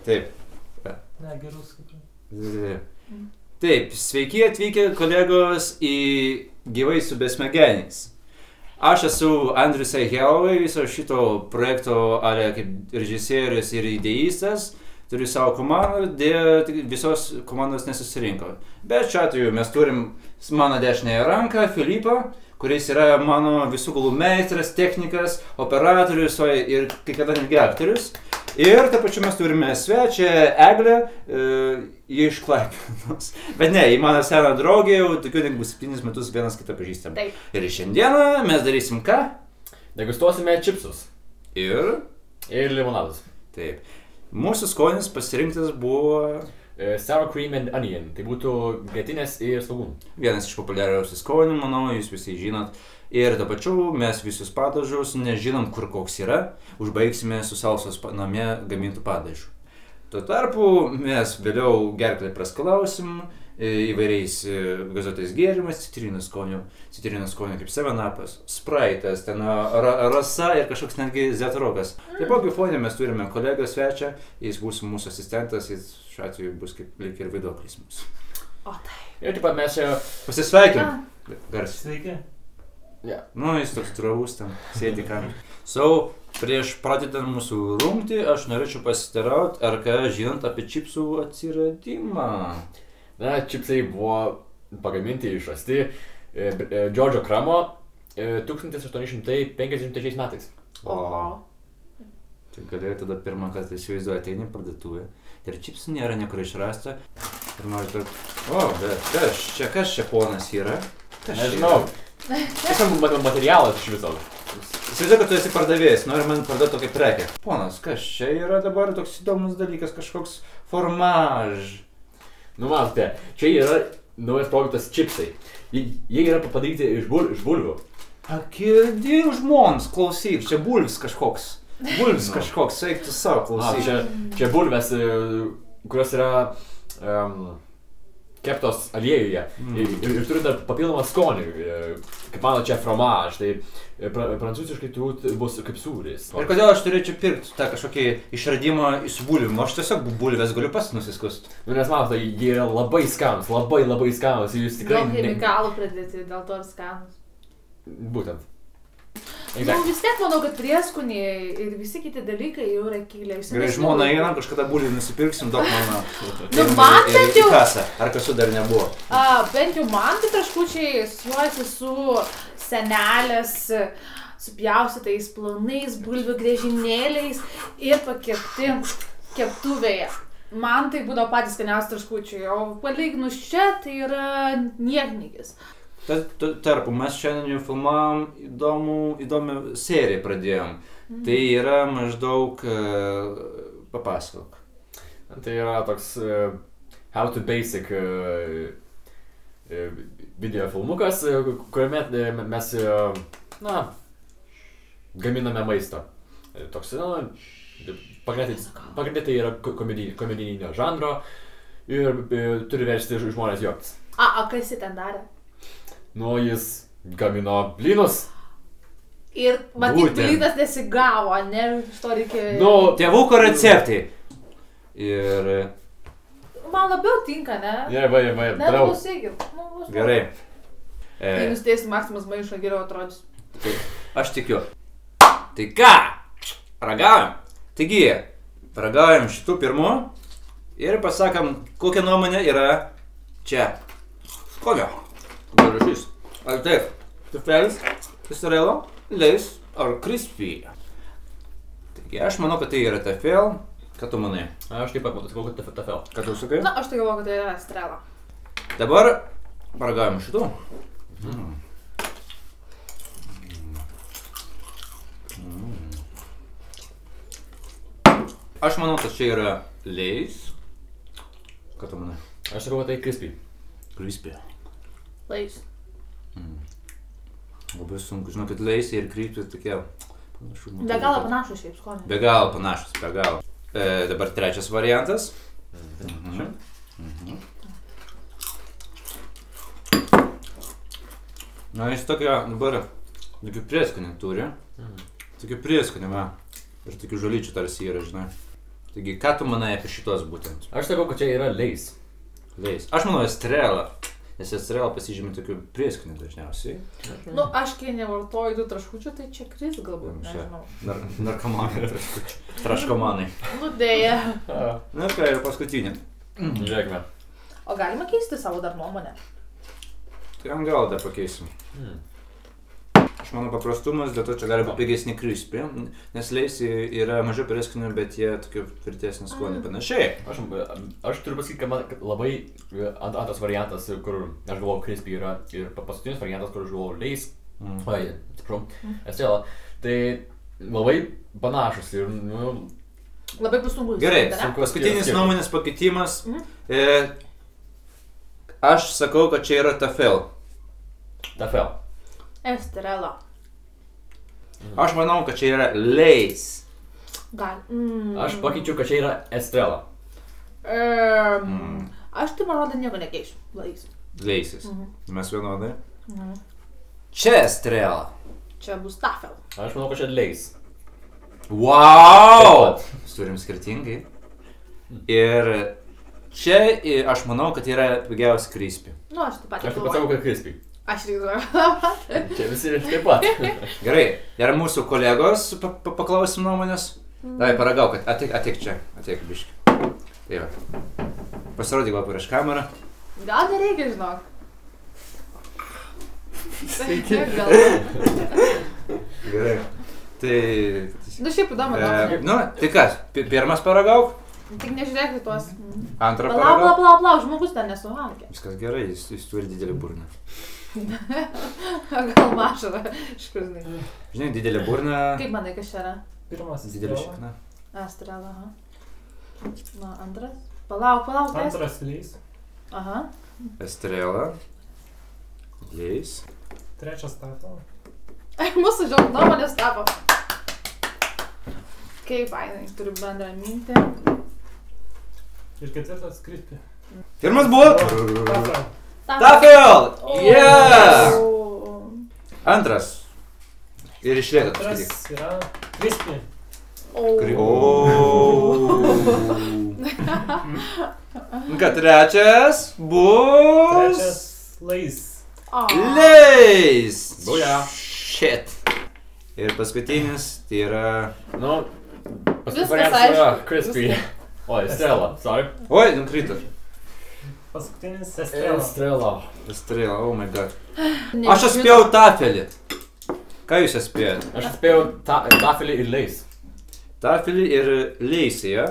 Taip. Ne, gerus. Taip, sveiki atvykę kolegos į Gyvai su besmegeniais. Aš esu Andrius Aihelovai, viso šito projekto kaip režisierius ir idėjistas. Turiu savo komandą, dėja visos komandos nesusirinko. Bet šiuo atveju mes turim mano dešinėje ranką, Filipą, kuris yra mano visų galų meistras, technikas, operatorius ir kai kada netgi aktorius. Ir taip pačiu mes turime svečią Eglę iš Klaipėdos. Bet ne, į mano seną draugę jau tokiu negu 7 metus vienas kitą pažįstam. Taip. Ir šiandieną mes darysim ką? Degustuosime čipsus. Ir limonadus. Taip. Mūsų skonis pasirinktas buvo Sour cream and onion. Tai būtų grietinės ir svogūnų. vienas iš populiariausių skonių, manau, jūs visi žinot. Ir to pačiu mes visus padažus nežinom, kur koks yra, užbaigsime su salsos namie gamintų padažų. Tuo tarpu mes vėliau gerklę praskalausim įvairiais gazuotais gėrimais, citrinos skonio kaip 7-Upas, Sprite'as, ten rasa ir kažkoks netgi zetrokas. Taipogi fone mes turime kolegą svečią, jis bus mūsų asistentas, jis šiuo atveju bus kaip lyg ir vaiduoklis mūsų. O tai. Ir taip pat mes čia... Pasisveikim. Garsiai. Sveiki. Yeah. Nu, jis toks dravus ten, sėdi kam. Prieš pradedant mūsų rungtį, aš norėčiau pasiteiraut, ar ką žinant apie čipsų atsiradimą. Na, čipsai buvo pagaminti išrasti Džordžo Kramo 1853 metais. Oho. Tai galėjau tada pirmą kartą įsivaizduoti, ateini parduotuvę. Ir čipsų nėra niekur išrasta. Ir noriu taip, bet kas čia ponas yra? Nežinau. Tiesiog materialas iš viso. Įsivaizduoju, kad tu esi pardavėjas, nori man parduoti tokią prekę. Ponas, kas čia yra dabar toks įdomus dalykas, kažkoks formaž. Nu, matote, čia yra naujas produktas čipsai. Jie yra padaryti iš bulvių. Akėdė žmons, klausyk, čia bulvis kažkoks. Bulvis kažkoks, eik tu savo, klausyk. Čia bulvės, kurios yra keptos aliejuje ir turi dar papildomą skonį, kaip mano čia fromaž, tai prancūziškai turbūt bus kaip sūris. Ir kodėl aš turėčiau pirkti tą kažkokį išradimą iš bulvių? Aš tiesiog bulvės galiu pats nusiskust. Nu, nes matote, jie yra labai skanus, labai skanus ir jūs tikrai... Daug chemikalų pridėti, dėl to ir skanus. Būtent. Nu, vis tiek manau, kad prieskoniai ir visi kiti dalykai jau yra kilę. Gerai, žmona einam, kažkada bulvių nusipirksim, daug mano. Nu, man bent jau... Ar kasų dar nebuvo? Bent jau man tai traškučiai suojasi su senelės supjaustytais plonais bulvių griežinėliais ir pakepti keptuvėje. Man tai būdavo patys skaniausi traškučiai, o palyginus čia tai yra nieknygis. Tarpu, mes šiandien jau filmavom įdomią seriją pradėjom. Tai yra maždaug papasakok. Tai yra toks How to Basic video filmukas, kuriame mes gaminame maistą. Toks, pagrindai tai yra komedijinio žanro ir turi versti žmonės juoktis. A kas jį ten darė? Nu, jis gamino blynus. Ir matyt, blynas nesigavo, ne? Iš to reikia... Nu, tėvuko receptai. Ir... Man labiau tinka, ne? Ne, klausykim. Gerai. Jei nustėsim Maksimas maišą, geriau atrodys. Aš tikiu. Tai ką? Ragaujam. Taigi, ragaujam šitų pirmų ir pasakam, kokia nuomonė yra čia. Kokia? Gražys. Ar taip? Tufelis, pisarelo, leis ar crispy. Taigi, aš manau, kad tai yra tafel. Ką tu manai? Aš taip pat sakau, kad tafel. Ką tu sakai? Na, aš tai galvoju, kad tai yra estrela. Dabar paragaujam šitų. Aš manau, kad čia yra leis. Ką tu manai? Aš sakau, kad tai crispy. Crispy. Leis. Labai sunku, žinau, kad leisiai ir kryptis tokie panašus. Be galo panašus šiaip skonį. Be galo panašus, be galo. Dabar trečias variantas. Na, jis tokia, dabar, tokių prieskonį turi. Tokių prieskonį, va. Ir tokių žolyčių tarsi yra, žinai. Taigi, ką tu manai apie šitos būtent? Aš sakau, kad čia yra leis. Leis. Aš manau Estrela. Nes Estrela pasižymė tokiu prieskoniu dažniausiai. Nu, aš kai nevartoju tų traškučių, tai čia kris galbūt, nežinau. Narkomanai traškučių. Traškomanai. Nu, dėja. Na ką, ir paskutinė. Žiūrėkime. O galima keisti savo dar nuomonę? Tai gal dar pakeisim. Aš manau paprastumas, dėl to čia gali būti pigesni crispy, nes leisi yra mažiau prieskonių, bet jie tokie tvirtesnį skonį panašiai. Aš turiu pasakyti, kad man labai antras variantas, kur aš galvoju crispy yra ir paskutinis variantas, kur aš galvoju leis. Oi, atsiprašau, Estrela. Tai labai panašus ir, nu... Labai bus sunku. Gerai, paskutinis nuomonės pakeitimas. Aš sakau, kad čia yra Tafel. Tafel. Estrela. Aš manau, kad čia yra Leis. Gal. Aš pakeičiu, kad čia yra Estrela. Aš tai man rodo nieko nekeičiu. Leis. Leisis. Mes vienodai. Čia Estrela. Čia bus Tafel. Aš manau, kad čia leis. Wow! Turim skirtingai. Ir čia aš manau, kad yra pigiausia crispy. Nu, aš taip pat. Aš taip pat sakau, kad crispy. Aš reikiu. Čia visi taip pat. Gerai, ir mūsų kolegos paklausim nuomonės. Davai, paragauk, ateik čia, ateik biškį. Tai va. Pasirodyk gal prieš kamerą. Gal nereikia, žinok. Sveiki. Gerai. Tai... Nu, šiaip įdomu nuomonė. Nu, tai kas, pirmas paragauk? Tik nežiūrėk į tuos. Antrą paragauk? Pala, žmogus ten nesuvalgė. Viskas gerai, jis turi didelį burną. Gal mažą, iškužinai. Žinai, didelį burną... Kaip manai, kas čia yra? Pirmasis Didelį šikną. Estrela, aha. Na, antras. Palauk. Antras leis. Aha. Estrela. Leis. Trečias Tafel. Mūsų žiauk nuomonės tapo. Kaip fainai, turiu bendrą mintį. Ir ketvirtas crispy. Pirmas buvo... Tafel. Tafel! Yeah! Antras. Ir iš lėto paskaityk. Antras yra crispy. Ką, trečias bus... Trečias leis. Leis! Buja. Shit. Ir paskutinis, tai yra... Nu, Viskas variantas yra aišku. crispy. O, Estrela, sorry. Oi, nukrito. Paskutinis Estrela. Estrela. Estrela, oh my god. Aš atspėjau Tafelį. Ką jūs atspėjot? Aš atspėjau Tafelį ir leis. Tafelį ir Leisį, ja?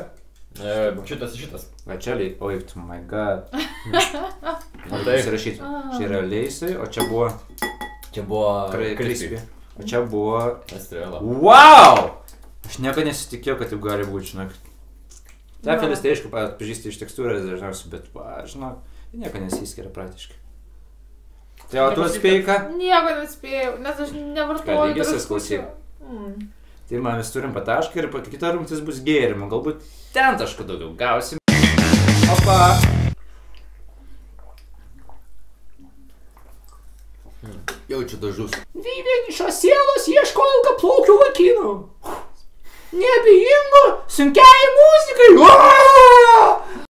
Šitas. Va čia Leisį, oi, oh my god. Noriu Taip. pasirašyti. Čia yra Leisį, o čia buvo... Čia buvo Crispy. O čia buvo... Estrela. Wow! Aš nieko nesitikėjau, kad taip gali būti, žinok. Tafelis tai aišku, atpažįsti iš tekstūrės dažniausiai, bet, žinok, nieko nesiskiria praktiškai. Tai o tu atspėjai ką? Nieko nespėjau, nes aš nevartoju. Ką, lygisis klausyk? Tai man vis turim patašką ir kita rungtis bus gėrimo, galbūt ten taškų daugiau gausim. Opa! Jaučiu dažus. Vienišos sielos ieško ilgaplaukių vaikinų. Neabejingo, sunkiai muzikai